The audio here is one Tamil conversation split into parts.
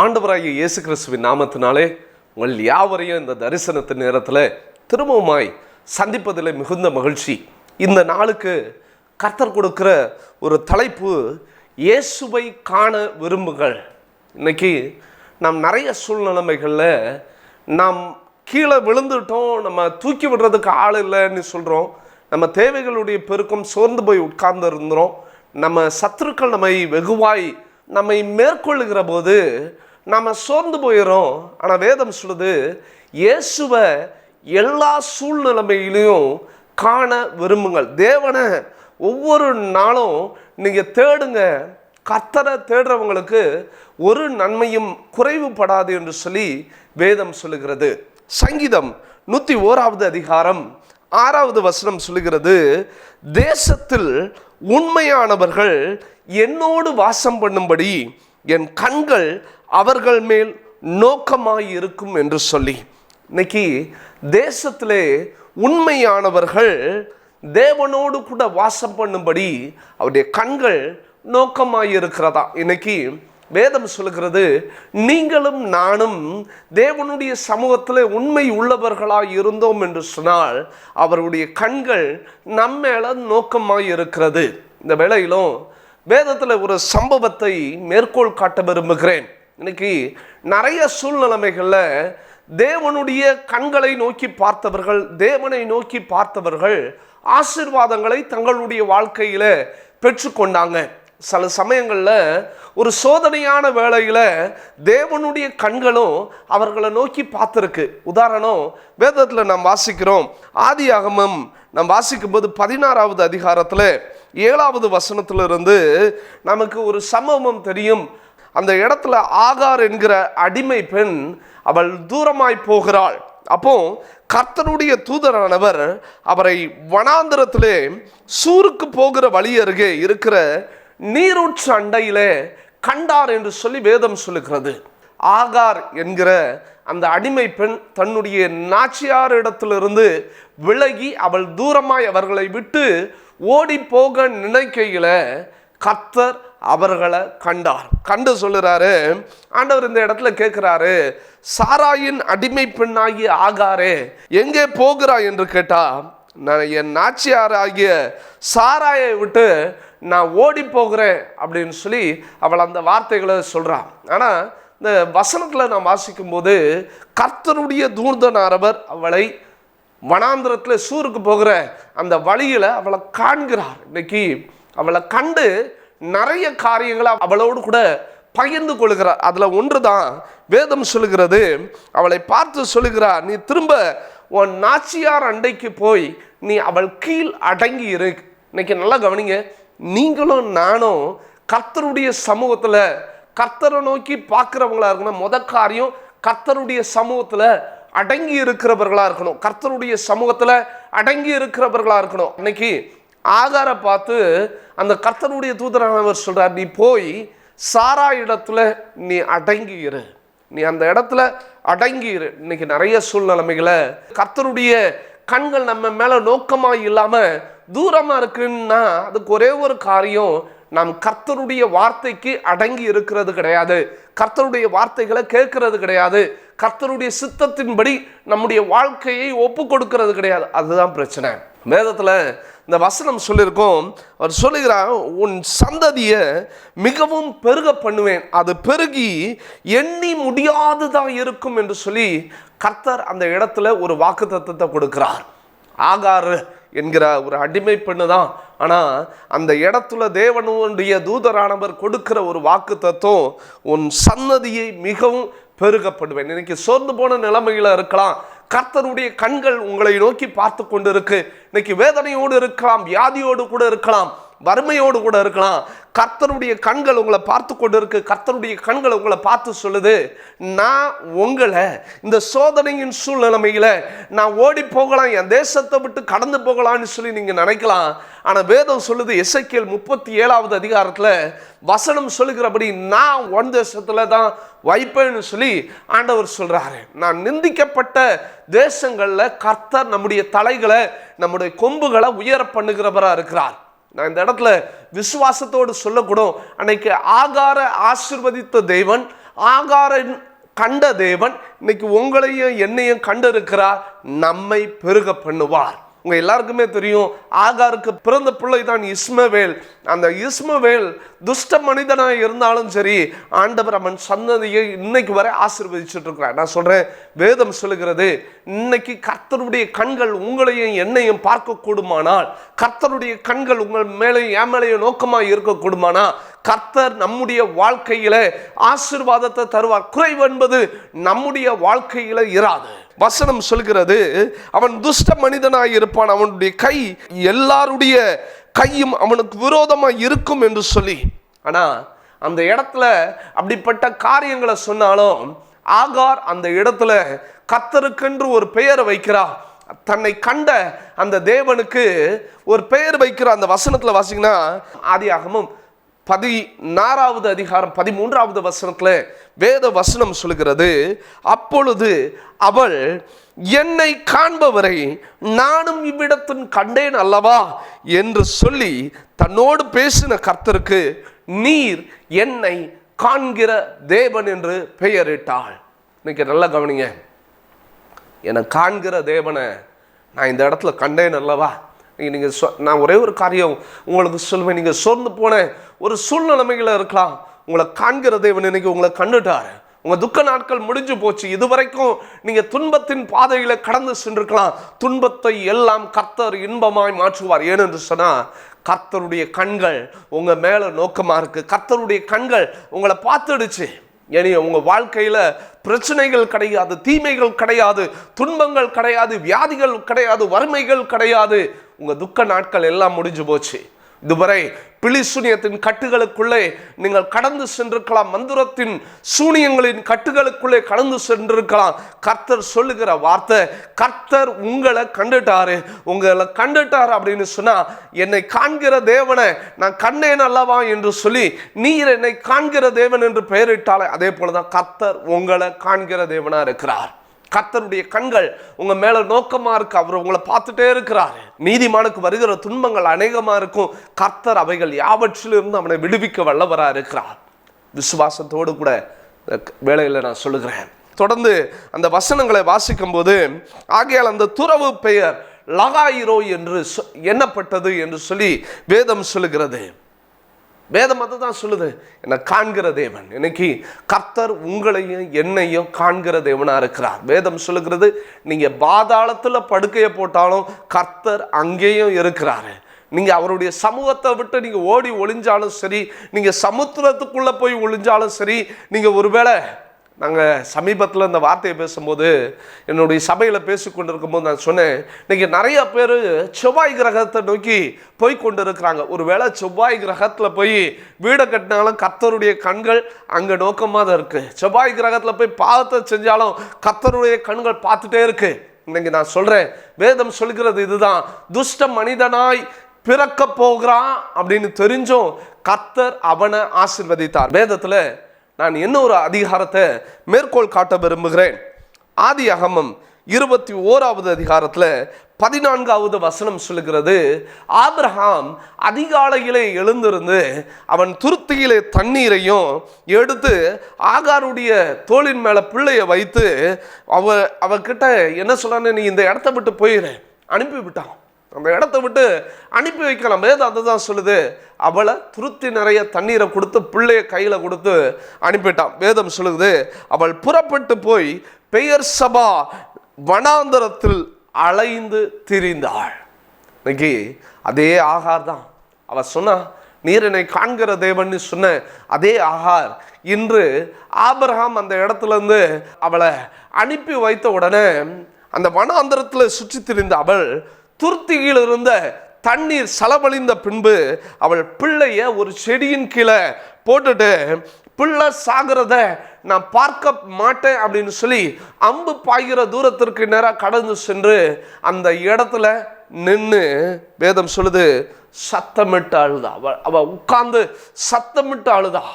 ஆண்டவராகிய இயேசு கிறிஸ்துவின் நாமத்தினாலே உங்கள் யாவரையும் இந்த தரிசனத்தின் நேரத்தில் திரும்பவுமாய் சந்திப்பதில் மிகுந்த மகிழ்ச்சி. இந்த நாளுக்கு கர்த்தர் கொடுக்கிற ஒரு தலைப்பு, இயேசுவை காண விரும்புங்கள். இன்னைக்கு நாம் நிறைய சூழ்நிலைகளில் நாம் கீழே விழுந்துட்டோம், நம்ம தூக்கி விடுறதுக்கு ஆள் இல்லைன்னு சொல்கிறோம். நம்ம தேவைகளுடைய பெருக்கம் சோர்ந்து போய் உட்கார்ந்து இருந்துடும். நம்ம சத்துருக்கள் நம்மை மேற்கொள்ளுகிற போது நம்ம சோர்ந்து போயிடும். ஆனால் வேதம் சொல்லுது, இயேசுவை எல்லா சூழ்நிலைமையிலையும் காண விரும்புங்கள். தேவனை ஒவ்வொரு நாளும் நீங்கள் தேடுங்க. கர்த்தரை தேடுறவங்களுக்கு ஒரு நன்மையும் குறைவுபடாது என்று சொல்லி வேதம் சொல்லுகிறது. சங்கீதம் 101 அதிகாரம் 6 சொல்லுகிறது, தேசத்தில் உண்மையானவர்கள் என்னோடு வாசம் பண்ணும்படி என் கண்கள் அவர்கள் மேல் நோக்கமாய் இருக்கும் என்று சொல்லி. இன்னைக்கு தேசத்திலே உண்மையானவர்கள் தேவனோடு கூட வாசம் பண்ணும்படி அவருடைய கண்கள் நோக்கமாய் இருக்கிறதா. இன்னைக்கு வேதம் சொல்லுகிறது, நீங்களும் நானும் தேவனுடைய சமூகத்தில் உண்மை உள்ளவர்களாய் இருந்தோம் என்று சொன்னால் அவருடைய கண்கள் நம்ம மேல நோக்கமாய் இருக்கிறது. இந்த வேளையிலும் வேதத்தில் ஒரு சம்பவத்தை மேற்கோள் காட்ட விரும்புகிறேன். இன்னைக்கு நிறைய சூழ்நிலைமைகளில் தேவனுடைய கண்களை நோக்கி பார்த்தவர்கள், தேவனை நோக்கி பார்த்தவர்கள் ஆசீர்வாதங்களை தங்களுடைய வாழ்க்கையில் பெற்றுக்கொண்டாங்க. சில சமயங்களில் ஒரு சோதனையான வேளையில் தேவனுடைய கண்களும் அவர்களை நோக்கி பார்த்துருக்கு. உதாரணம், வேதத்தில் நாம் வாசிக்கிறோம். ஆதியாகமம் நாம் வாசிக்கும்போது 16 அதிகாரத்தில் 7 நமக்கு ஒரு சம்பவம் தெரியும். அந்த இடத்துல ஆகார் என்கிற அடிமை பெண் அவள் தூரமாய் போகிறாள். அப்போ கர்த்தருடைய தூதரானவர் அவரை வனாந்திரத்திலே சூருக்கு போகிற வழி அருகே இருக்கிற நீரூற்று அண்டையிலே கண்டார் என்று சொல்லி வேதம் சொல்லுகிறது. ஆகார் என்கிற அந்த அடிமை பெண் தன்னுடைய நாச்சியார் இடத்திலிருந்து விலகி அவள் தூரமாய் அவர்களை விட்டு ஓடி போக நினைக்கையில கர்த்தர் அவர்களை கண்டார். கண்டு சொல்லுறாரு, ஆண்டவர் இந்த இடத்துல கேட்கிறாரு, சாராயின் அடிமை பெண்ணாகிய ஆகாரே எங்கே போகிறாய் என்று கேட்டா, நான் என் நாச்சியார் ஆகிய சாராயை விட்டு நான் ஓடி போகிறேன் அப்படின்னு சொல்லி அவள் அந்த வார்த்தைகளை சொல்றான். ஆனா இந்த வசனத்தில் நான் வாசிக்கும் போது கர்த்தருடைய தூதனானவர் அவளை வனாந்திரத்தில் சூருக்கு போகிற அந்த வழியில் அவளை காண்கிறார். இன்னைக்கு அவளை கண்டு நிறைய காரியங்களை அவளோடு கூட பகிர்ந்து கொள்கிறார். அதில் ஒன்று தான் வேதம் சொல்லுகிறது, அவளை பார்த்து சொல்லுகிறார், நீ திரும்ப உன் நாச்சியார் அண்டைக்கு போய் நீ அவள் கீழ் அடங்கி இரு. இன்னைக்கு நல்லா கவனிங்க, நீங்களும் நானும் கர்த்தருடைய சமூகத்தில் கர்த்தரை நோக்கி பார்க்குறவங்களா இருக்கணும். காரியம், கர்த்தருடைய சமூகத்தில் அடங்கி இருக்கிறவர்களாக இருக்கணும். கர்த்தருடைய சமூகத்தில் அடங்கி இருக்கிறவர்களாக இருக்கணும். இன்னைக்கு ஆகாரை பார்த்து அந்த கர்த்தருடைய தூதரானவர் சொல்கிறார், நீ போய் சாரா இடத்துல நீ அடங்கி இரு, நீ அந்த இடத்துல அடங்கி இரு. இன்னைக்கு நிறைய சூழ்நிலைமைகளை கர்த்தருடைய கண்கள் நம்ம மேலே நோக்கமாக இல்லாமல் தூரமாக இருக்குன்னா அதுக்கு ஒரே ஒரு காரியம், நாம் கர்த்தருடைய வார்த்தைக்கு அடங்கி இருக்கிறது கிடையாது, கர்த்தருடைய வார்த்தைகளை கேட்கறது கிடையாது, கர்த்தருடைய சித்தத்தின்படி நம்முடைய வாழ்க்கையை ஒப்பு கொடுக்கிறது கிடையாது. அதுதான் பிரச்சனை. வேதத்தில் இந்த வசனம் சொல்லியிருக்கோம், அவர் சொல்லுகிறார், உன் சந்ததியை மிகவும் பெருக பண்ணுவேன், அது பெருகி எண்ணி முடியாததாக இருக்கும் என்று சொல்லி கர்த்தர் அந்த இடத்துல ஒரு வாக்குத்தத்தத்தை கொடுக்கிறார். ஆகார் என்கிற ஒரு அடிமை பெண்ணு தான், ஆனால் அந்த இடத்துல தேவனுடைய தூதரானவர் கொடுக்கிற ஒரு வாக்கு தத்துவம், உன் சன்னதியை மிகவும் பெருகப்படுவேன். இன்னைக்கு சோர்ந்து போன நிலைமையில இருக்கலாம், கர்த்தருடைய கண்கள் உங்களை நோக்கி பார்த்து கொண்டு இருக்கு. இன்னைக்கு வேதனையோடு இருக்கலாம், வியாதியோடு கூட இருக்கலாம், வறுமையோடு கூட இருக்கலாம். கர்த்தருடைய கண்கள் உங்களை பார்த்து கொண்டு இருக்கு. கர்த்தருடைய கண்கள் உங்களை பார்த்து சொல்லுது, நான் உங்களை இந்த சோதனையின் சூழ்நிலைமையில நான் ஓடி போகலாம், என் தேசத்தை விட்டு கடந்து போகலான்னு சொல்லி நீங்க நினைக்கலாம். ஆனா வேதம் சொல்லுது, எசேக்கியேல் 37 அதிகாரத்துல வசனம் சொல்லுகிறபடி, நான் உன் தேசத்துல தான் வைப்பேன்னு சொல்லி ஆண்டவர் சொல்றாரு. நான் நிந்திக்கப்பட்ட தேசங்கள்ல கர்த்தர் நம்முடைய தலைகளை, நம்முடைய கொம்புகளை உயர பண்ணுகிறவரா இருக்கிறார். நான் இந்த இடத்துல விசுவாசத்தோடு சொல்லக்கூடும், அன்னைக்கு ஆகார ஆசீர்வதித்த தேவன் ஆகாரை கண்ட தேவன் இன்னைக்கு உங்களையும் என்னையும் கண்டிருக்கிறார். நம்மை பெருக பண்ணுவார். உங்க எல்லாருக்குமே தெரியும், ஆகாருக்கு பிறந்த பிள்ளை தான் இஸ்மவேல். அந்த இஸ்மவேல் துஷ்ட மனிதனாக இருந்தாலும் சரி, ஆண்டவர் அவன் சந்ததியை இன்னைக்கு வரை ஆசீர்வதிச்சுட்டு இருக்கிறார். நான் சொல்றேன், வேதம் சொல்லுகிறது, இன்னைக்கு கர்த்தருடைய கண்கள் உங்களையும் என்னையும் பார்க்க கூடுமானால், கர்த்தருடைய கண்கள் உங்கள் மேலையும் என் மேலையும் நோக்கமாக இருக்க கூடுமானால், கர்த்தர் நம்முடைய வாழ்க்கையில ஆசீர்வாதத்தை தருவார். குறைவு என்பது நம்முடைய வாழ்க்கையில இராது. வசனம் சொல்கிறது, அவன் துஷ்ட மனிதனாய் இருப்பான், அவனுடைய கை எல்லாருடைய கையும் அவனுக்கு விரோதமாக இருக்கும் என்று சொல்லி. ஆனா அந்த இடத்துல அப்படிப்பட்ட காரியங்களை சொன்னாலும் ஆகார் அந்த இடத்துல கர்த்தருக்கென்று ஒரு பெயரை வைக்கிறார். தன்னை கண்ட அந்த தேவனுக்கு ஒரு பெயர் வைக்கிற அந்த வசனத்துல வாசிங்கன்னா, ஆதியாகமம் 16வது அதிகாரம் 13வது வசனத்துல வேத வசனம் சொல்கிறது, அப்பொழுது அவள் என்னை காண்பவரை நானும் இவ்விடத்தின் கண்டேன் அல்லவா என்று சொல்லி தன்னோடு பேசின கர்த்தருக்கு நீர் என்னை காண்கிற தேவன் என்று பெயரிட்டாள். இன்னைக்கு நல்லா கவனிங்க, என்னை காண்கிற தேவனை நான் இந்த இடத்துல கண்டேன் அல்லவா. நீங்கள் நான் ஒரே ஒரு காரியம் உங்களுக்கு சொல்லுவேன், நீங்கள் சோர்ந்து போன ஒரு சூழ்நிலைமையில் இருக்கலாம், உங்களை காண்கிற தேவன் இன்னைக்கு உங்களை கண்டுட்டார். உங்கள் துக்க நாட்கள் முடிஞ்சு போச்சு. இதுவரைக்கும் நீங்கள் துன்பத்தின் பாதையில் கடந்து சென்றிருக்கலாம். துன்பத்தை எல்லாம் கர்த்தர் இன்பமாய் மாற்றுவார். ஏனென்று சொன்னால், கர்த்தருடைய கண்கள் உங்கள் மேலே நோக்கமாக இருக்குது. கர்த்தருடைய கண்கள் உங்களை பார்த்துடுச்சு. இனி உங்கள் வாழ்க்கையில் பிரச்சனைகள் கிடையாது, தீமைகள் கிடையாது, துன்பங்கள் கிடையாது, வியாதிகள் கிடையாது, வறுமைகள் கிடையாது. உங்கள் துக்க நாட்கள் எல்லாம் முடிஞ்சு போச்சு. இதுவரை பிழி சூனியத்தின் கட்டுகளுக்குள்ளே நீங்கள் கடந்து சென்றிருக்கலாம். மந்திரத்தின் சூனியங்களின் கட்டுகளுக்குள்ளே கடந்து சென்றிருக்கலாம். கர்த்தர் சொல்லுகிற வார்த்தை, கர்த்தர் உங்களை கண்டுட்டாரு. உங்களை கண்டுட்டார் அப்படின்னு சொன்னா, என்னை காண்கிற தேவனை நான் கண்டேன் அல்லவா என்று சொல்லி நீர் என்னை காண்கிற தேவன் என்று பெயரிட்டாலே, அதே போலதான் கர்த்தர் உங்களை காண்கிற தேவனா இருக்கிறார். கர்த்தருடைய கண்கள் உங்க மேல நோக்கமா இருக்கு. அவர் உங்களை பார்த்துட்டே இருக்கிறார். நீதிமானுக்கு வருகிற துன்பங்கள் அநேகமா இருக்கும். கர்த்தர் அவைகள் யாவற்றிலிருந்து அவனை விடுவிக்க வல்லவரா இருக்கிறார். விசுவாசத்தோடு கூட வேளையில நான் சொல்லுகிறேன். தொடர்ந்து அந்த வசனங்களை வாசிக்கும் போது, ஆகையால் அந்த துறவு பெயர் லகாயிரோ என்று எண்ணப்பட்டது என்று சொல்லி வேதம் சொல்லுகிறது. வேதம் அதை தான் சொல்லுது, என்னை காண்கிற தேவன். இன்னைக்கு கர்த்தர் உங்களையும் என்னையும் காண்கிற தேவனா இருக்கிறார். வேதம் சொல்லுகிறது, நீங்க பாதாளத்துல படுக்கையை போட்டாலும் கர்த்தர் அங்கேயும் இருக்கிறாரு. நீங்க அவருடைய சமூகத்தை விட்டு நீங்க ஓடி ஒளிஞ்சாலும் சரி, நீங்க சமுத்திரத்துக்குள்ள போய் ஒளிஞ்சாலும் சரி, நீங்க ஒருவேளை, நாங்கள் சமீபத்தில் இந்த வார்த்தையை பேசும்போது, என்னுடைய சபையில் பேசி கொண்டு இருக்கும்போது நான் சொன்னேன், இன்றைக்கி நிறைய பேர் செவ்வாய் கிரகத்தை நோக்கி போய் கொண்டு இருக்கிறாங்க. ஒருவேளை செவ்வாய் கிரகத்தில் போய் வீடை கட்டினாலும் கர்த்தருடைய கண்கள் அங்கே நோக்கமாக தான் இருக்குது. செவ்வாய் கிரகத்தில் போய் பாவத்தை செஞ்சாலும் கர்த்தருடைய கண்கள் பார்த்துட்டே இருக்கு. இன்னைக்கு நான் சொல்கிறேன், வேதம் சொல்கிறது இதுதான், துஷ்ட மனிதனாய் பிறக்க போகிறான் அப்படின்னு தெரிஞ்சும் கர்த்தர் அவனை ஆசீர்வதித்தார். வேதத்தில் நான் இன்னொரு அதிகாரத்தை மேற்கோள் காட்ட விரும்புகிறேன். ஆதியாகமம் 21வது அதிகாரத்தில் 14வது வசனம் சொல்லுகிறது, ஆபிரகாம் அதிகாலையிலே எழுந்திருந்து அவன் துருத்தியிலே தண்ணீரையும் எடுத்து ஆகாருடைய தோளின் மேலே பிள்ளையை வைத்து அவகிட்ட என்ன சொன்னான்னு, நீ இந்த இடத்த விட்டு போயிரு, அனுப்பிவிட்டான். அந்த இடத்த விட்டு அனுப்பி வைக்கலாம். வேதம் அதை தான் சொல்லுது. அவளை துருத்தி நிறைய தண்ணீரை கொடுத்து பிள்ளைய கையில் கொடுத்து அனுப்பிட்டான். வேதம் சொல்லுது, அவள் புறப்பட்டு போய் பெயர் சபா வனாந்தரத்தில் அலைந்து திரிந்தாள். இன்னைக்கு அதே ஆகார் தான். அவள் சொன்னா, நீர் என்னை காண்கிற தேவன் சொன்ன அதே ஆகார் இன்று ஆபிரகாம் அந்த இடத்துல இருந்து அவளை அனுப்பி வைத்த உடனே அந்த வனாந்தரத்தில் சுற்றி திரிந்த அவள் துருத்தியில் இருந்த தண்ணீர் செலவழிந்த பின்பு அவள் பிள்ளைய ஒரு செடியின் கீழே போட்டுட்டு, பிள்ளை சாகிறத நான் பார்க்க மாட்டேன் அப்படின்னு சொல்லி அம்பு பாய்கிற தூரத்திற்கு நேராக கடந்து சென்று அந்த இடத்துல நின்று, வேதம் சொல்லுது, சத்தமிட்டு அழுதா. அவ உட்கார்ந்து சத்தமிட்டு அழுதா.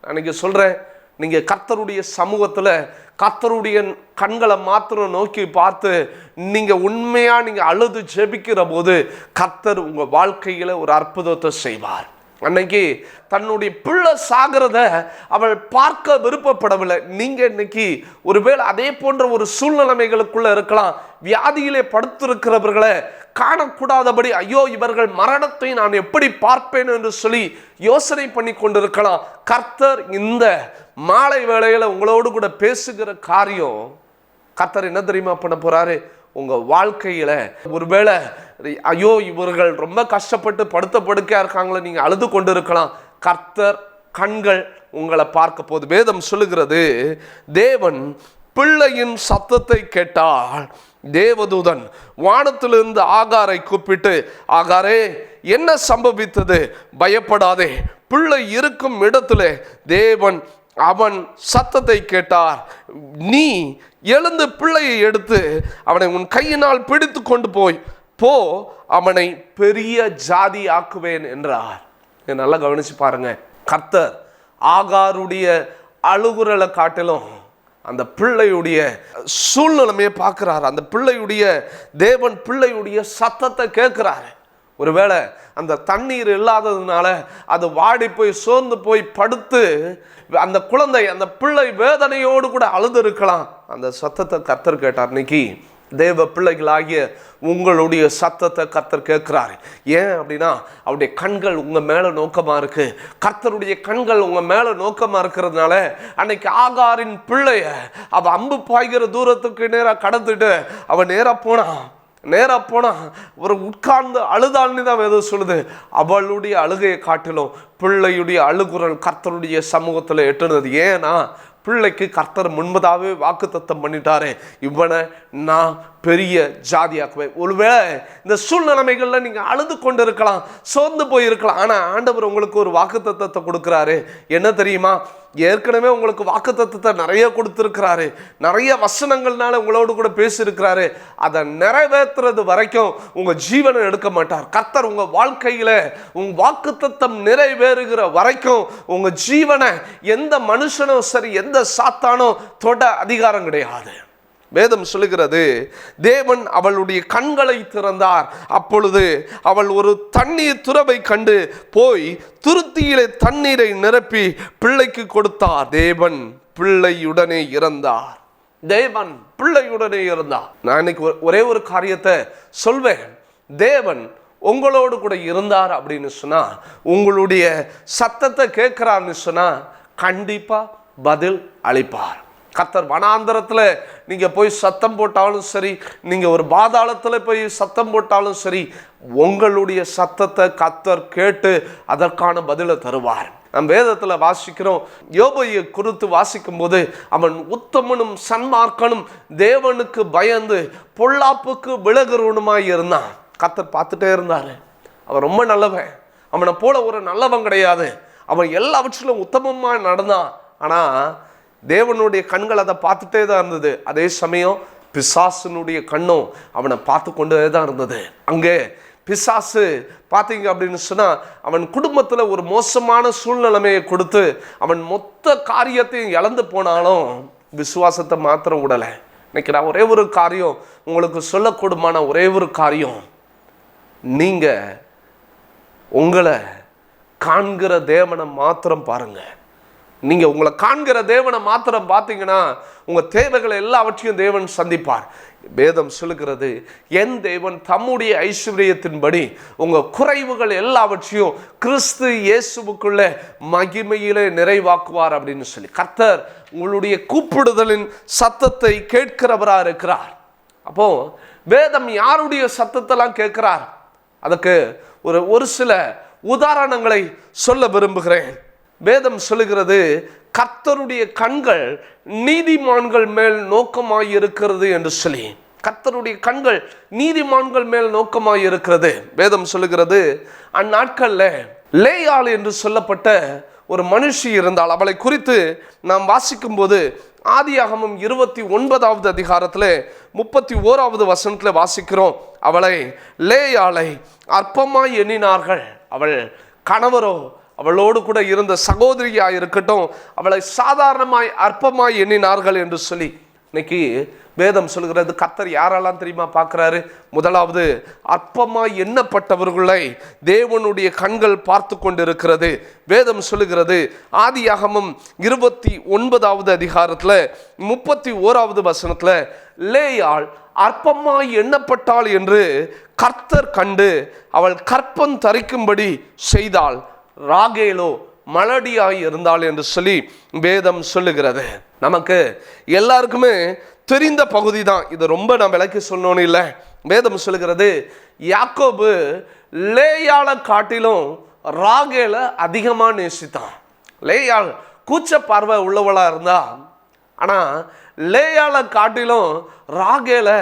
அன்னைக்கு சொல்றேன், நீங்க கர்த்தருடைய சமூகத்துல கர்த்தருடைய கண்களை மாத்திரம் நோக்கி பார்த்து நீங்க உண்மையா நீங்க அழுது ஜெபிக்கிற போது கர்த்தர் உங்க வாழ்க்கையில ஒரு அற்புதத்தை செய்வார். அன்னைக்கு தன்னுடைய பிள்ளை சாகிறத அவள் பார்க்க விருப்பப்படவில்லை. நீங்க இன்னைக்கு ஒருவேளை அதே போன்ற ஒரு சூழ்நிலைமைகளுக்குள்ள இருக்கலாம். வியாதியிலே படுத்திருக்கிறவர்களை காணக்கூடாதபடி ஐயோ இவர்கள் மரணத்தை நான் எப்படி பார்ப்பேன் என்று சொல்லி யோசனை பண்ணி கொண்டிருக்கலாம். கர்த்தர் இந்த மாலை வேளையில உங்களோடு கூட பேசுகிற காரியம், கர்த்தர் என்ன தெரியுமா பண்ண போறாரு? உங்க வாழ்க்கையில ஒருவேளை ஐயோ இவர்கள் ரொம்ப கஷ்டப்பட்டு படுத்த படுக்கையா இருக்காங்களே, நீங்க அழுது கொண்டு இருக்கலாம். கர்த்தர் கண்கள் உங்களை பார்க்க போது. வேதம் சொல்லுகிறது, தேவன் பிள்ளையின் சத்தத்தை கேட்டால் தேவதூதன் வானத்திலிருந்து ஆகாரை கூப்பிட்டு, ஆகாரே என்ன சம்பவித்தது? பயப்படாதே, பிள்ளை இருக்கும் இடத்துல தேவன் அவன் சத்தத்தை கேட்டார். நீ எழுந்து பிள்ளையை எடுத்து அவனை உன் கையினால் பிடித்து கொண்டு போ, அவனை பெரிய ஜாதி ஆக்குவேன் என்றார். நல்லா கவனிச்சு பாருங்க. கர்த்தர் ஆகாருடைய அழுகுரலை காட்டிலும் அந்த பிள்ளையுடைய சூழ்நிலைமையை பார்க்கிறார். அந்த பிள்ளையுடைய தேவன் பிள்ளையுடைய சத்தத்தை கேட்கிறாரு. ஒருவேளை அந்த தண்ணீர் இல்லாததுனால அது வாடி போய் சோர்ந்து போய் படுத்து அந்த குழந்தை அந்த பிள்ளை வேதனையோடு கூட அழுது இருக்கலாம். அந்த சத்தத்தை கர்த்தர் கேட்டார். இன்னைக்கு தேவ பிள்ளைகளாகிய உங்களுடைய சத்தத்தை கர்த்தர் கேட்கிறாரு. ஏன் அப்படின்னா அவருடைய கண்கள் உங்க மேல நோக்கமா இருக்கு. கர்த்தருடைய கண்கள் உங்க மேல நோக்கமா இருக்கிறதுனால அன்னைக்கு ஆகாரின் பிள்ளைய அவ அம்பு பாய்கிற தூரத்துக்கு நேராக கடந்துட்டு அவன் நேராக போனா ஒரு உட்கார்ந்து அழுதாள்னு தான் வேதம் சொல்லுது. அவளுடைய அழுகையை காட்டிலும் பிள்ளையுடைய அழுகுரல் கர்த்தருடைய சமூகத்தில் எட்டுனது. ஏன்னா பிள்ளைக்கு கர்த்தர் முன்பதாகவே வாக்குத்தத்தம் பண்ணிட்டாரு, இவனை நான் பெரிய ஜாதியாக்குவேன். ஒருவேளை இந்த சூழ்நிலைமைகள்ல நீங்க அழுது கொண்டு இருக்கலாம், சோர்ந்து போயிருக்கலாம். ஆனா ஆண்டவர் உங்களுக்கு ஒரு வாக்குத்தத்தத்தை கொடுக்கிறாரு. என்ன தெரியுமா? ஏற்கனவே உங்களுக்கு வாக்குத்தத்தத்தை நிறைய கொடுத்திருக்கிறாரு. நிறைய வசனங்கள்னால உங்களோடு கூட பேசியிருக்கிறாரு. அதை நிறைவேற்றுறது வரைக்கும் உங்க ஜீவனை எடுக்க மாட்டார். கர்த்தர் உங்க வாழ்க்கையில உங்க வாக்குத்தத்தம் நிறைவேறுகிற வரைக்கும் உங்க ஜீவனை எந்த மனுஷனோ சரி எந்த சாத்தானோ தொட அதிகாரம் கிடையாது. வேதம் சொல்லுகிறது, தேவன் அவளுடைய கண்களை திறந்தார். அப்பொழுது அவள் ஒரு தண்ணீர் துறவை கண்டு போய் துருத்தியிலே தண்ணீரை நிரப்பி பிள்ளைக்கு கொடுத்தார். தேவன் பிள்ளையுடனே இறந்தார். தேவன் பிள்ளையுடனே இருந்தார். நான் இன்னைக்கு ஒரே ஒரு காரியத்தை சொல்வேன். தேவன் உங்களோடு கூட இருந்தார் அப்படின்னு சொன்னா, உங்களுடைய சத்தத்தை கேட்கிறார்னு சொன்னா கண்டிப்பா பதில் அளிப்பார். கர்த்தர் வனாந்தரத்தில் நீங்கள் போய் சத்தம் போட்டாலும் சரி, நீங்கள் ஒரு பாதாளத்தில் போய் சத்தம் போட்டாலும் சரி, உங்களுடைய சத்தத்தை கர்த்தர் கேட்டு அதற்கான பதிலை தருவார். நம் வேதத்தில் வாசிக்கிறோம், யோபையை குறித்து வாசிக்கும் போது அவன் உத்தமனும் சன்மார்க்கனும் தேவனுக்கு பயந்து பொல்லாப்புக்கு விலகுறவனுமாய் இருந்தான். கர்த்தர் பார்த்துட்டே இருந்தார். அவன் ரொம்ப நல்லவன், அவனை போல ஒரு நல்லவன் கிடையாது. அவன் எல்லாவற்றிலும் உத்தமமாக நடந்தான். ஆனால் தேவனுடைய கண்கள் அதை பார்த்துட்டே தான் இருந்தது. அதே சமயம் பிசாசுனுடைய கண்ணும் அவனை பார்த்து கொண்டே தான் இருந்தது. அங்கே பிசாசு பார்த்தீங்க அப்படின்னு சொன்னா அவன் குடும்பத்தில் ஒரு மோசமான சூழ்நிலைமையை கொடுத்து அவன் மொத்த காரியத்தையும் இழந்து போனாலும் விசுவாசத்தை மாத்திரம் விடலை. இன்னைக்கு நான் ஒரே ஒரு காரியம் உங்களுக்கு சொல்லக்கூடுமான ஒரே ஒரு காரியம், நீங்க உங்களை காண்கிற தேவனை மாத்திரம் பாருங்க. நீங்க உங்களை காண்கிற தேவனை மாத்திரம் பார்த்தீங்கன்னா உங்க தேவைகளை எல்லாவற்றையும் தேவன் சந்திப்பார். வேதம் சொல்லுகிறது, என் தேவன் தம்முடைய ஐஸ்வர்யத்தின்படி உங்க குறைவுகள் எல்லாவற்றையும் கிறிஸ்து இயேசுவுக்குள்ள மகிமையிலே நிறைவாக்குவார் அப்படின்னு சொல்லி கர்த்தர் உங்களுடைய கூப்பிடுதலின் சத்தத்தை கேட்கிறவரா இருக்கிறார். அப்போ வேதம் யாருடைய சத்தத்தெல்லாம் கேட்கிறார்? அதுக்கு ஒரு சில உதாரணங்களை சொல்ல விரும்புகிறேன். வேதம் சொல்லுகிறது, கர்த்தருடைய கண்கள் நீதிமான்கள் மேல் நோக்கமாய் இருக்கிறது என்று சொல்லி. கர்த்தருடைய கண்கள் நீதிமான்கள் மேல் நோக்கமாய் இருக்கிறது. வேதம் சொல்லுகிறது, அந்நாட்கள்ல லேயாள் என்று சொல்லப்பட்ட ஒரு மனுஷி இருந்தால். அவளை குறித்து நாம் வாசிக்கும் போது ஆதியாகமம் 29வது அதிகாரத்தில் 31வது வசனத்தில் வாசிக்கிறோம். அவளை லேயாளை அற்பமாய் எண்ணினார்கள். அவள் கணவரோ அவளோடு கூட இருந்த சகோதரியாய் இருக்கட்டும் அவளை சாதாரணமாய் அற்பமாய் எண்ணினார்கள் என்று சொல்லி. இன்னைக்கு வேதம் சொல்கிறது கர்த்தர் யாரெல்லாம் தெரியுமா பார்க்குறாரு? முதலாவது, அற்பமாய் எண்ணப்பட்டவர்களை தேவனுடைய கண்கள் பார்த்து கொண்டிருக்கிறது. வேதம் சொல்லுகிறது ஆதியாகமம் 29வது அதிகாரத்தில் 31வது வசனத்தில், லேயாள் அற்பமாய் எண்ணப்பட்டாள் என்று கர்த்தர் கண்டு அவள் கற்பம் தரிக்கும்படி செய்தாள், ராகேலோ மலடியாய் இருந்தாள் என்று சொல்லி வேதம் சொல்லுகிறது. நமக்கு எல்லாருக்குமே தெரிந்த பகுதி தான் இது. ரொம்ப நான் விளக்கி சொல்லணும்னு இல்லை. வேதம் சொல்லுகிறது யாக்கோபு லேயாளை காட்டிலும் ராகேலை அதிகமாக நேசித்தான். லேயாள் கூச்ச பார்வை உள்ளவளாக இருந்தா, ஆனால் லேயாளை காட்டிலும் ராகேலை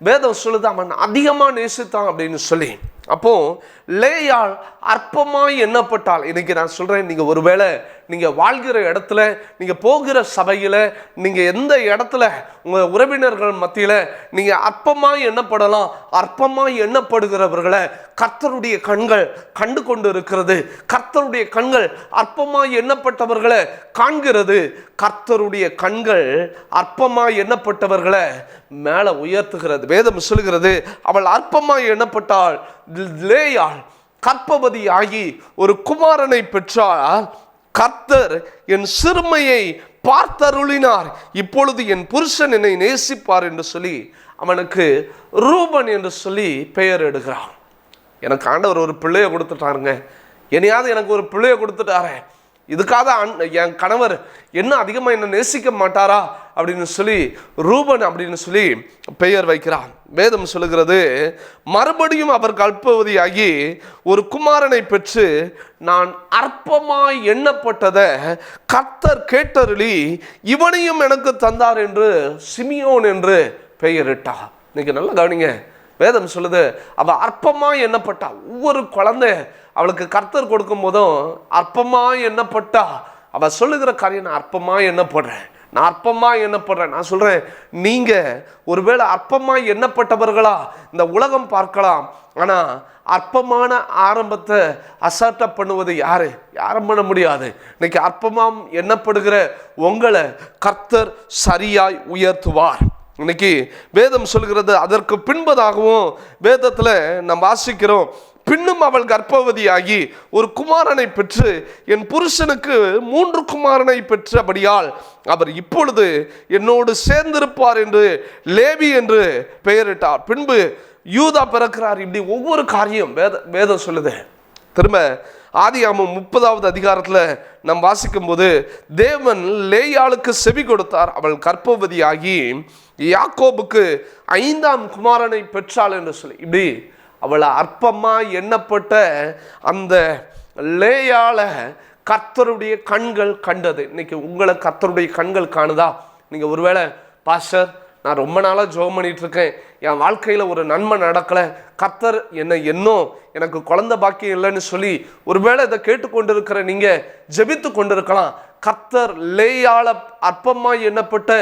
வேதம் சொல்லுது அவன் அதிகமாக நேசித்தான் அப்படின்னு சொல்லி. அப்போ லேயாள் அற்பமாய் எண்ணப்பட்டாள். இன்னைக்கு நான் சொல்றேன், நீங்க ஒருவேளை நீங்க வாழ்கிற இடத்துல, நீங்க போகிற சபையில, நீங்க எந்த இடத்துல உங்க உறவினர்கள் மத்தியில நீங்க அற்பமாய் எண்ணப்படலாம். அற்பமாய் எண்ணப்படுகிறவர்களை கர்த்தருடைய கண்கள் கண்டு கொண்டு இருக்கிறது. கர்த்தருடைய கண்கள் அற்பமாய் எண்ணப்பட்டவர்களை காண்கிறது. கர்த்தருடைய கண்கள் அற்பமாய் எண்ணப்பட்டவர்களை மேல உயர்த்துகிறது. வேதம் சொல்கிறது அவள் அற்பமாய் எண்ணப்பட்டாள். லேயாள் கர்ப்பவதி ஆகி ஒரு குமாரனை பெற்றால், கர்த்தர் என் சிறுமையை பார்த்தருளினார், இப்பொழுது என் புருஷன் என்னை நேசிப்பார் என்று சொல்லி அவனுக்கு ரூபன் என்று சொல்லி பெயர் எடுக்கிறான். எனக்கு ஆண்டவர் ஒரு பிள்ளையை கொடுத்துட்டாருங்க, என்னையாவது எனக்கு ஒரு பிள்ளையை கொடுத்துட்டாரு, இதுக்காக என் கணவர் என்ன அதிகமாக என்னை நேசிக்க மாட்டாரா அப்படின்னு சொல்லி ரூபன் அப்படின்னு சொல்லி பெயர் வைக்கிறான். வேதம் சொல்லுகிறது மறுபடியும் அவர் கர்ப்பவதியாகி ஒரு குமாரனை பெற்று நான் அற்பமாய் எண்ணப்பட்டதை கர்த்தர் கேட்டருளி இவனையும் எனக்கு தந்தார் என்று சிமியோன் என்று பெயரிட்டார். இன்னைக்கு நல்லா கவனிங்க, வேதம் சொல்லுது அவ அற்பமாய் எண்ணப்பட்டா. ஒவ்வொரு குழந்தை அவளுக்கு கர்த்தர் கொடுக்கும் போதும் அற்பமாய் எண்ணப்பட்டா. அவ சொல்லுகிற காரியம், நான் அற்பமாய் எண்ணப்படுறேன், நான் அற்பமாய் எண்ணப்படுறேன். நான் சொல்றேன், நீங்க ஒருவேளை அற்பமாய் எண்ணப்பட்டவர்களா இந்த உலகம் பார்க்கலாம், ஆனா அற்பமான ஆரம்பத்தை அசால்ட்டா பண்ணுவது யாரும் பண்ண முடியாது. இன்னைக்கு அற்பமாம் எண்ணப்படுகிற உங்களை கர்த்தர் சரியாய் உயர்த்துவார். இன்னைக்கு வேதம் சொல்கிறது அதற்கு பின்பதாகவும் வேதத்தில் நாம் வாசிக்கிறோம், பின்னும் அவள் கர்ப்பவதியாகி ஒரு குமாரனை பெற்று என் புருஷனுக்கு 3 குமாரனை பெற்றபடியால் அவர் இப்பொழுது என்னோடு சேர்ந்திருப்பார் என்று லேவி என்று பெயரிட்டார். பின்பு யூதா பிறக்கிறார். இப்படி ஒவ்வொரு காரியம் வேதம் சொல்லுது. திரும்ப ஆதியாகமம் 30வது அதிகாரத்தில் நாம் வாசிக்கும் போது தேவன் லேயாளுக்கு செவி கொடுத்தார், அவள் கர்ப்பவதியாகி யாக்கோபுக்கு 5ஆம் குமாரனை பெற்றாள் என்று சொல்லி. இப்படி அவளை அற்பமாய் எண்ணப்பட்ட அந்த லேயாளை கர்த்தருடைய கண்கள் கண்டது. இன்னைக்கு உங்களை கர்த்தருடைய கண்கள் காணுதா? நீங்கள் ஒருவேளை பாஸ்டர் நான் ரொம்ப நாளாக ஜெபம் பண்ணிட்டு இருக்கேன், என் வாழ்க்கையில் ஒரு நன்மை நடக்கலை, கர்த்தர் எனக்கு குழந்தை பாக்கியம் இல்லைன்னு சொல்லி ஒருவேளை இதை கேட்டுக்கொண்டிருக்கிற நீங்கள் ஜெபித்து கொண்டிருக்கலாம். கர்த்தர் லேயாள அற்பமாய் எண்ணப்பட்ட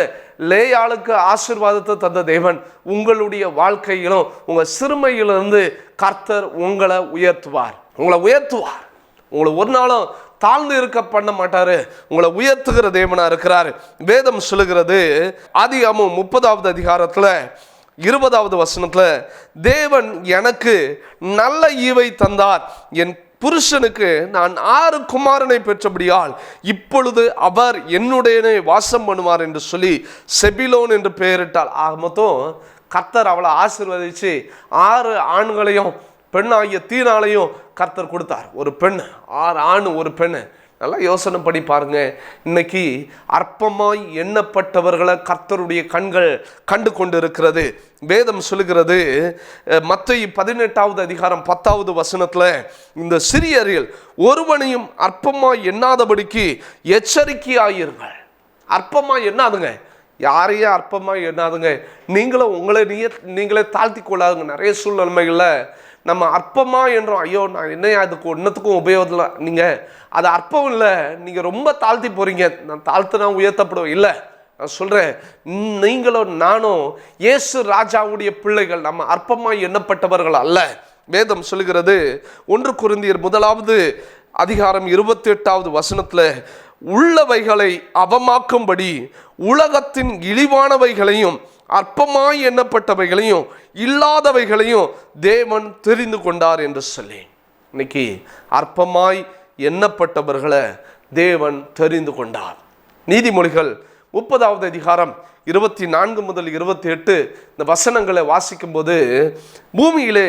லேயாளுக்கு ஆசீர்வாதத்தை தந்த தேவன் உங்களுடைய வாழ்க்கையிலும் உங்கள் சிறுமையிலிருந்து கர்த்தர் உங்களை உயர்த்துவார். உங்களை ஒரு நாளும் தாழ்ந்து இருக்க பண்ண மாட்டாரு, உங்களை உயர்த்துகிற தேவனா இருக்கிறார். வேதம் சொல்லுகிறது ஆதியாகமம் 30வது அதிகாரத்தில் 20வது வசனத்தில், தேவன் எனக்கு நல்ல ஈவை தந்தார், என் புருஷனுக்கு நான் 6 குமாரனை பெற்றபடியால் இப்பொழுது அவர் என்னுடைய வாசம் பண்ணுவார் என்று சொல்லி செபிலோன் என்று பெயரிட்டாள். ஆக மொத்தம் கர்த்தர் அவளை ஆசீர்வதிச்சு 6 ஆண்களையும் பெண்ணாகிய தீனாலையும் கர்த்தர் கொடுத்தார். ஒரு பெண், 6 ஆண் ஒரு பெண். நல்லா யோசனை பண்ணி பாருங்க. இன்னைக்கு அற்பமாய் எண்ணப்பட்டவர்களை கர்த்தருடைய கண்கள் கண்டு கொண்டு இருக்கிறது. வேதம் சொல்லுகிறது மத்தேயு 18வது அதிகாரம் 10வது வசனத்தில், இந்த சிறியரில் ஒருவனையும் அற்பமாய் எண்ணாதபடிக்கு எச்சரிக்கையாயிருங்கள். அற்பமாய் எண்ணாதுங்க, யாரையும் அற்பமாய் எண்ணாதுங்க. நீங்களும் உங்களை நீங்களே தாழ்த்தி கொள்ளாதுங்க. நிறைய சூழ்நிலைகளில் நம்ம அற்பமாக என்றோம், ஐயோ நான் என்னையா அதுக்கு ஒன்றத்துக்கும் உபயோகத்தில். நீங்கள் அது அற்பம் இல்லை, நீங்கள் ரொம்ப தாழ்த்தி போகிறீங்க. நான் தாழ்த்துனா உயர்த்தப்படுவேன் இல்லை. நான் சொல்கிறேன், நீங்களும் நானும் இயேசு ராஜாவுடைய பிள்ளைகள், நம்ம அற்பமாய் எண்ணப்பட்டவர்கள் அல்ல. வேதம் சொல்லுகிறது 1 கொரிந்தியர் 1வது அதிகாரம் 28வது வசனத்துல உள்ளவைகளை அவமாக்கும்படி உலகத்தின் இழிவானவைகளையும் அற்பமாய் எண்ணப்பட்டவைகளையும் இல்லாதவைகளையும் தேவன் தெரிந்து கொண்டார் என்று சொல்லி, இன்னைக்கு அற்பமாய் எண்ணப்பட்டவர்களை தேவன் தெரிந்து கொண்டார். நீதிமொழிகள் 30வது அதிகாரம் 24 முதல் 28 இந்த வசனங்களை வாசிக்கும் போது, பூமியிலே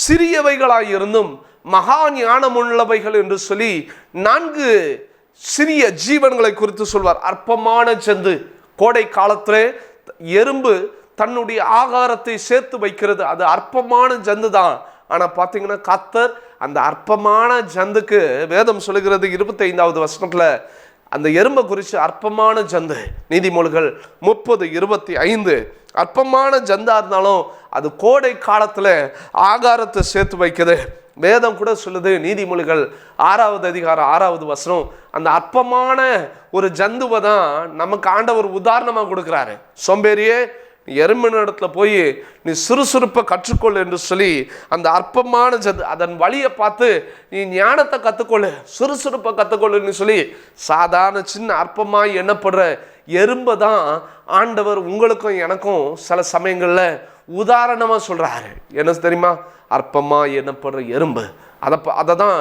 சிறியவைகளாயிருந்தும் மகா ஞானமுள்ளவைகள் என்று சொல்லி 4 சிறிய ஜீவன்களை குறித்து சொல்வார். அற்பமான ஜந்து, கோடை காலத்திலே எறும்பு தன்னுடைய ஆகாரத்தை சேர்த்து வைக்கிறது, அது அற்பமான ஜந்து தான். ஆனால் பார்த்தீங்கன்னா கர்த்தர் அந்த அற்பமான ஜந்துக்கு வேதம் சொல்லுகிறது 25வது வசனத்தில் அந்த எறும்பை குறித்து அற்பமான ஜந்து. நீதிமொழிகள் 30:25 அற்பமான ஜந்தா இருந்தாலும் அது கோடை காலத்தில் ஆகாரத்தை சேர்த்து வைக்குது. வேதம் கூட சொல்லுது, நீதிமொழிகள் 6வது அதிகாரம் 6வது வசனம், அந்த அற்பமான ஒரு ஜந்துவை தான் நமக்கு ஆண்டவர் உதாரணமாக கொடுக்குறாரு. சோம்பேறியே, எறும்பின இடத்துல போய் நீ சுறுசுறுப்பை கற்றுக்கொள் என்று சொல்லி அந்த அற்பமான ஜந்து அதன் வழியை பார்த்து நீ ஞானத்தை கற்றுக்கொள்ளு, சுறுசுறுப்பை கற்றுக்கொள்ளுன்னு சொல்லி சாதாரண சின்ன அற்பமாய் எண்ணப்படுற எறும்பை தான் ஆண்டவர் உங்களுக்கும் எனக்கும் சில சமயங்களில் உதாரணமாக சொல்கிறாரு. என்ன தெரியுமா? அற்பமாக எண்ணப்படுற எறும்பு. அதை தான்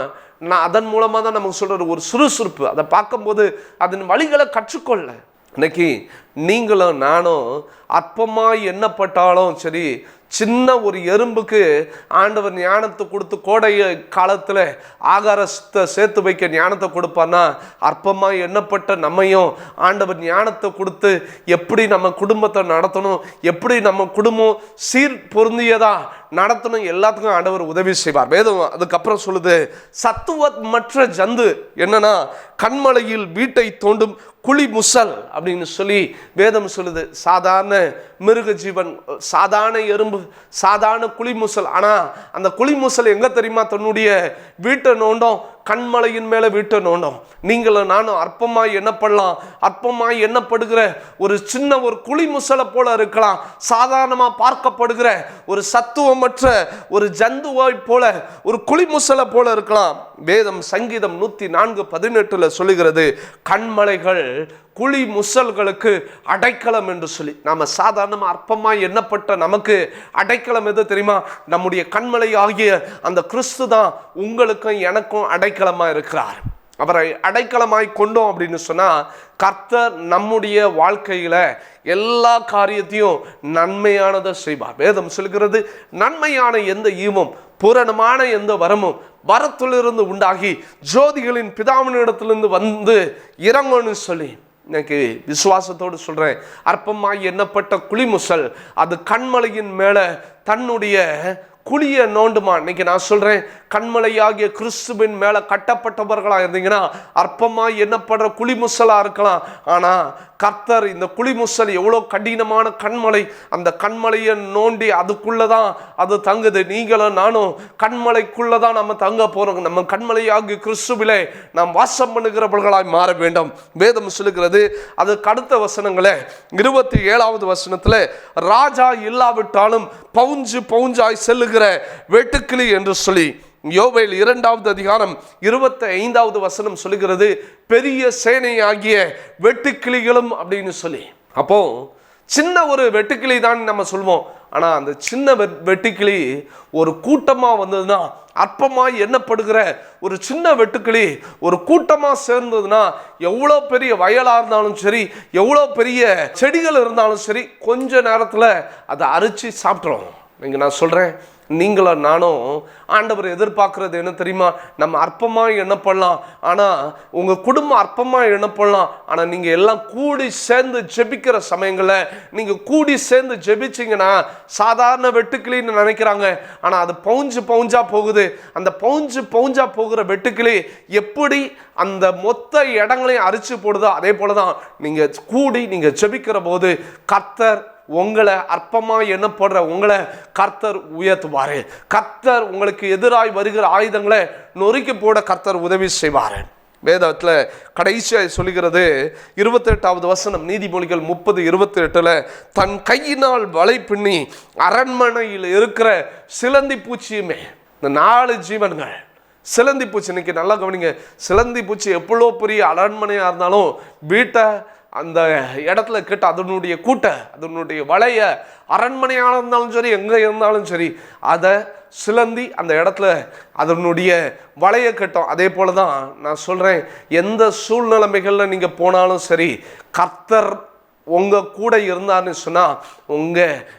நான் அதன் மூலமாக தான் நமக்கு சொல்கிற ஒரு சுறுசுறுப்பு. அதை பார்க்கும்போது அதன் வழிகளை கற்றுக்கொள்ள இன்னைக்கு நீங்களும் நானும் அற்பமாய் எண்ணப்பட்டாலும் சரி, சின்ன ஒரு எறும்புக்கு ஆண்டவர் ஞானத்தை கொடுத்து கோடை காலத்தில் ஆகாரத்தை சேர்த்து வைக்க ஞானத்தை கொடுப்பார்னா, அற்பமாக எண்ணப்பட்ட நம்மையும் ஆண்டவர் ஞானத்தை கொடுத்து எப்படி நம்ம குடும்பத்தை நடத்தணும், எப்படி நம்ம குடும்பம் சீர் பொருந்தியதா நடத்தணும், எல்லாத்துக்கும் ஆண்டவர் உதவி செய்வார். வேதம் அதுக்கப்புறம் சொல்லுது, சத்துவமற்ற ஜந்து என்னன்னா கண்மலையில் வீட்டை தோண்டும் குழி முசல் அப்படின்னு சொல்லி வேதம் சொல்லுது. சாதாரண மிருக ஜீவன், சாதாரண எறும்பு, சாதாரண குழி முசல். ஆனால் அந்த குழி முசல் எங்கே தெரியுமா தன்னுடைய வீட்டை நோண்டும்? கண்மலையின் மேலே வீட்டை நோண்டும். நீங்களும் நானும் அற்பமாய் எண்ணப்படலாம், அற்பமாய் எண்ணப்படுகிற ஒரு சின்ன ஒரு குழி முசலை போல இருக்கலாம், சாதாரணமாக பார்க்கப்படுகிற ஒரு சத்துவமற்ற ஒரு ஜந்துவை போல ஒரு குழி முசலை போல இருக்கலாம். வேதம் சங்கீதம் 104:18 சொல்லுகிறது, கண்மலைகள் குழி முசல்களுக்கு அடைக்கலம் என்று சொல்லி. நாம சாதாரணமாக அற்பமாய் எண்ணப்பட்ட நமக்கு அடைக்கலம் எது தெரியுமா? நம்முடைய கண்மலை ஆகிய அந்த கிறிஸ்து தான் உங்களுக்கும் எனக்கும் அடைக்கலமாக இருக்கிறார். அவரை அடைக்கலமாய் கொண்டோம் அப்படின்னு சொன்னால் கர்த்தர் நம்முடைய வாழ்க்கையில் எல்லா காரியத்தையும் நன்மையானதை செய்வார். வேதம் சொல்கிறது, நன்மையான எந்த ஈவும் பூரணமான எந்த வரமும் வரத்திலிருந்து உண்டாகி ஜோதிகளின் பிதாவினிடத்திலிருந்து வந்து இறங்கும்னு சொல்லி எனக்கு விசுவாசத்தோடு சொல்கிறேன். அற்பமாய் எண்ணப்பட்ட குழிமுசல் அது கண்மலையின் மேலே தன்னுடைய குழியை நோண்டுமா. இன்னைக்கு நான் சொல்கிறேன், கண்மலையாகிய கிறிஸ்துவின் மேலே கட்டப்பட்டவர்களாக இருந்தீங்கன்னா அற்பமாய் எண்ணப்படுற குழிமுசலாக இருக்கலாம். ஆனால் கர்த்தர் இந்த குழிமுசல் எவ்வளோ கடினமான கண்மலை, அந்த கண்மலையை நோண்டி அதுக்குள்ளே தான் அது தங்குது. நீங்களும் நானும் கண்மலைக்குள்ளே தான் நம்ம தங்க போகிறோம். நம்ம கண்மலையாகிய கிறிஸ்துவிலே நாம் வாசம் பண்ணுகிறவர்களாய் மாற வேண்டும். வேதம் சொல்லுகிறது, அதுக்கு அடுத்த வசனங்களே 27வது வசனத்தில், ராஜா இல்லாவிட்டாலும் பவுஞ்சு பவுஞ்சாய் செல்லுகிற வெட்டுக்கிளி என்று சொல்லி. யோவேல் 2வது அதிகாரம் 25வது வசனம் சொல்லுகிறது, பெரிய சேனையாகிய வெட்டுக்கிளிகளும் அப்படின்னு சொல்லி. அப்போ சின்ன ஒரு வெட்டுக்கிளி தான் நம்ம சொல்லுவோம். ஆனால் அந்த சின்ன வெட்டுக்கிளி ஒரு கூட்டமாக வந்ததுன்னா, அற்பமாய் எண்ணப்படுகிற ஒரு சின்ன வெட்டுக்கிளி ஒரு கூட்டமாக சேர்ந்ததுன்னா, எவ்வளோ பெரிய வயலாக இருந்தாலும் சரி, எவ்வளோ பெரிய செடிகள் இருந்தாலும் சரி, கொஞ்ச நேரத்தில் அதை அரிச்சு சாப்பிட்றோம். நீங்கள் நான் சொல்கிறேன், நீங்களும் நானும் ஆண்டவர் எதிர்பார்க்கறது என்ன தெரியுமா? நம்ம அற்பமாக எண்ணப்படலாம், ஆனால் உங்கள் குடும்பம் அற்பமாக எண்ணப்படலாம். ஆனால் நீங்கள் எல்லாம் கூடி சேர்ந்து ஜெபிக்கிற சமயங்களில் நீங்கள் கூடி சேர்ந்து ஜெபிச்சிங்கன்னா சாதாரண வெட்டுக்கிளின்னு நினைக்கிறாங்க. ஆனால் அது பவுஞ்சு பவுஞ்சா போகுது. அந்த பவுஞ்சு பவுஞ்சா போகிற வெட்டுக்கிளி எப்படி அந்த மொத்த இடங்களையும் அரிச்சு போடுதோ, அதே போல தான் நீங்கள் கூடி நீங்கள் ஜெபிக்கிற போது கர்த்தர் உங்களை அற்பமாக எண்ணப்படுற உங்களை கர்த்தர் உயர்த்துவார். கர்த்தர் உங்களுக்கு எதிராய் வருகிற ஆயுதங்களை நொறுக்கி போட கர்த்தர் உதவி செய்வார். வேதத்தில் கடைசியாக சொல்லுகிறது 28வது வசனம், நீதிமொழிகள் 30:28, தன் கையினால் வலை பின்னி அரண்மனையில் இருக்கிற சிலந்தி பூச்சியுமே. இந்த 4 ஜீவன்கள் சிலந்தி பூச்சி, இன்னைக்கு நல்லா கவனிங்க, சிலந்தி பூச்சி எவ்வளோ பெரிய அரண்மனையாக இருந்தாலும் வீட்டை அந்த இடத்துல கேட்ட அதனுடைய கூட்டை, அதனுடைய வலைய, அரண்மனையாக இருந்தாலும் சரி, எங்கே இருந்தாலும் சரி, அதை சிலந்தி அந்த இடத்துல அதனுடைய வலையை கட்டும். அதே போல தான் நான் சொல்கிறேன், எந்த சூழ்நிலைமைகளில் நீங்கள் போனாலும் சரி, கர்த்தர் உங்கள் கூட இருந்தார்னு சொன்னால்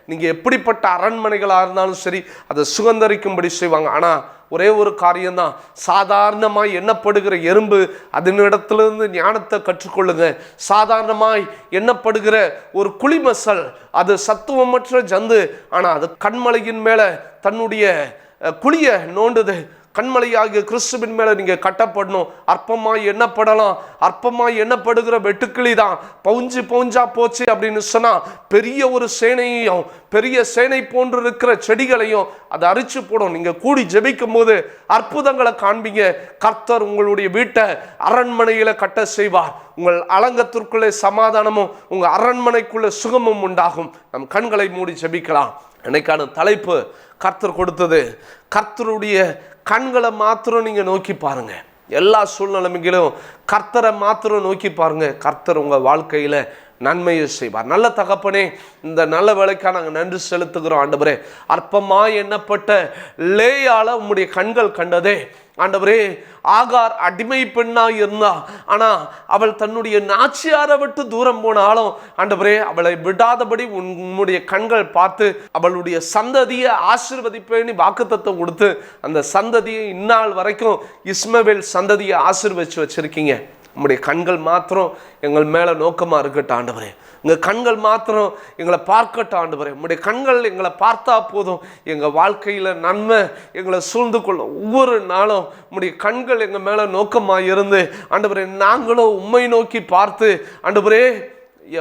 நீங்கள் எப்படிப்பட்ட அரண்மனைகளாக இருந்தாலும் சரி அதை சுதந்தரிக்கும்படி செய்வாங்க. ஆனால் ஒரே ஒரு காரியம்தான், சாதாரணமாய் எண்ணப்படுகிற எறும்பு அதனிடத்திலிருந்து ஞானத்தை கற்றுக்கொள்ளுங்க. சாதாரணமாய் எண்ணப்படுகிற ஒரு குளிமசல் அது சத்துவமற்ற ஜந்து, ஆனால் அது கண்மலையின் மேலே தன்னுடைய குழியை நோண்டுது. கண்மலையாகிய கிறிஸ்துவின் மேலே நீங்கள் கட்டப்படணும். அற்பமாய் எண்ணப்படலாம், அற்பமாய் எண்ணப்படுகிற வெட்டுக்கிளி தான் பவுஞ்சா போச்சு அப்படின்னு சொன்னால் பெரிய ஒரு சேனையையும், பெரிய சேனை போன்று இருக்கிற செடிகளையும் அதை அரிச்சு போடும். நீங்கள் கூடி ஜெபிக்கும் போது அற்புதங்களை காண்பீங்க. கர்த்தர் உங்களுடைய வீட்டை அரண்மனையில் கட்ட செய்வார். உங்கள் அலங்கத்திற்குள்ளே சமாதானமும் உங்கள் அரண்மனைக்குள்ளே சுகமும் உண்டாகும். நம் கண்களை மூடி ஜெபிக்கலாம். இன்னைக்கான தலைப்பு கர்த்தர் கொடுத்தது, கர்த்தருடைய கண்களை மாத்திரம் நீங்கள் நோக்கி பாருங்க. எல்லா சூழ்நிலைமைகளும் கர்த்தரை மாத்திரம் நோக்கி பாருங்க. கர்த்தர் உங்கள் வாழ்க்கையில் நன்மையை செய்வார். நல்ல தகப்பனே, இந்த நல்ல வேலைக்காக நாங்கள் நன்றி செலுத்துகிறோம் ஆண்டவரே. அற்பமாய் எண்ணப்பட்ட லேயால உம்முடைய கண்கள் கண்டதே ஆண்டவரே. ஆகார் அடிமை பெண்ணாக இருந்தா, ஆனால் அவள் தன்னுடைய நாச்சியாரை விட்டு தூரம் போனாலும் ஆண்டவரே அவளை விடாதபடி உன்னுடைய கண்கள் பார்த்து அவளுடைய சந்ததியை ஆசீர்வதிப்பேன்னு வாக்குத்தத்தம் கொடுத்து அந்த சந்ததியை இந்நாள் வரைக்கும் இஸ்மவேல் சந்ததியை ஆசீர்வதிச்சு வச்சிருக்கீங்க. உம்முடைய கண்கள் மாத்திரம் எங்கள் மேலே நோக்கமாக இருக்கட்டும் ஆண்டவரே. எங்கள் கண்கள் மாத்திரம் எங்களை பார்க்கட்டும் ஆண்டவரே. உம்முடைய கண்கள் எங்களை பார்த்தா போதும், எங்கள் வாழ்க்கையில் நன்மை எங்களை சூழ்ந்து கொள்ளும். ஒவ்வொரு நாளும் உம்முடைய கண்கள் எங்கள் மேலே நோக்கமாக இருந்து ஆண்டவரே நாங்களும் உம்மை நோக்கி பார்த்து ஆண்டவரே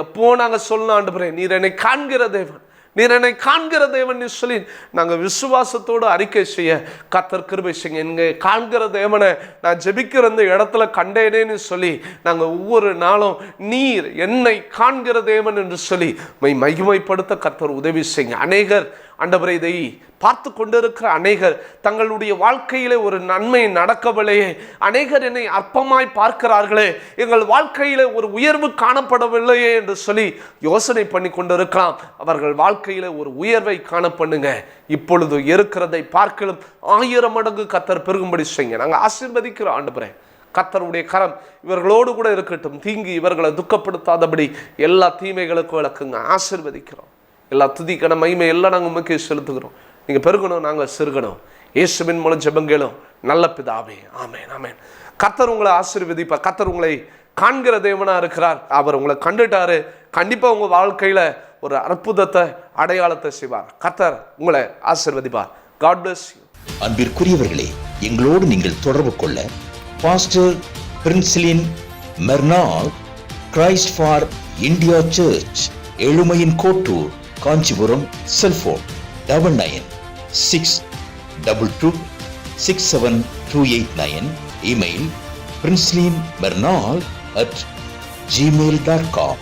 எப்போ நாங்கள் சொல்லணும் ஆண்டவரே நீர் என்னை காண்கிற தேவன், நீர் என்னை காண்கிற தேவன் சொல்லி நாங்கள் விசுவாசத்தோடு அறிக்கை செய்ய கர்த்தர் கிருபை செய்யுங்க. எங்க காண்கிற தேவனை நான் ஜெபிக்கிற இந்த இடத்துல கண்டேனேன்னு சொல்லி நாங்கள் ஒவ்வொரு நாளும் நீர் என்னை காண்கிற தேவன் என்று சொல்லி மகிமைப்படுத்த கர்த்தர் உதவி செய்யுங்க. அநேகர் ஆண்டவரை இதை பார்த்து கொண்டிருக்கிற அநேகர் தங்களுடைய வாழ்க்கையிலே ஒரு நன்மை நடக்கவில்லையே, அநேகர் என்னை அற்பமாய் பார்க்கிறார்களே, எங்கள் வாழ்க்கையில ஒரு உயர்வு காணப்படவில்லையே என்று சொல்லி யோசனை பண்ணி கொண்டிருக்கலாம். அவர்கள் வாழ்க்கையில ஒரு உயர்வை காண பண்ணுங்க. இப்பொழுது இருக்கிறதை பார்க்கலும் 1000 மடங்கு கர்த்தர் பெருகும்படி செய்யுங்க. நாங்கள் ஆசீர்வதிக்கிறோம் ஆண்டவரே. கர்த்தருடைய கரம் இவர்களோடு கூட இருக்கட்டும். தீங்கு இவர்களை துக்கப்படுத்தாதபடி எல்லா தீமைகளுக்கும் விளக்குங்க. ஆசீர்வதிக்கிறோம். எல்லா துதிக்கான மகிமை எல்லாம் நாங்கள் உமக்கே செலுத்துகிறோம். நீங்கள் பெருகணும், நாங்கள் சிறுகணும். இயேசுவின் மூலம் ஜெபங்களும் நல்ல பிதாவே, ஆமேன் ஆமேன். கர்த்தர் உங்களை ஆசீர்வதிப்பார். கர்த்தர் உங்களை காண்கிற தேவனாக இருக்கிறார். அவர் உங்களை கண்டுட்டாரு. கண்டிப்பாக உங்கள் வாழ்க்கையில் ஒரு அற்புதத்தை அடையாளத்தை செய்வார். கர்த்தர் உங்களை ஆசீர்வதிப்பார். God bless you. அன்பிற்குரியவர்களே, எங்களோடு நீங்கள் தொடர்பு கொள்ள pastor Princelin Mernaul, Christ for India church, எழுமையின் Kottur, Kanchipuram. Cellphone 9962226729. Email princelymernaul@gmail.com.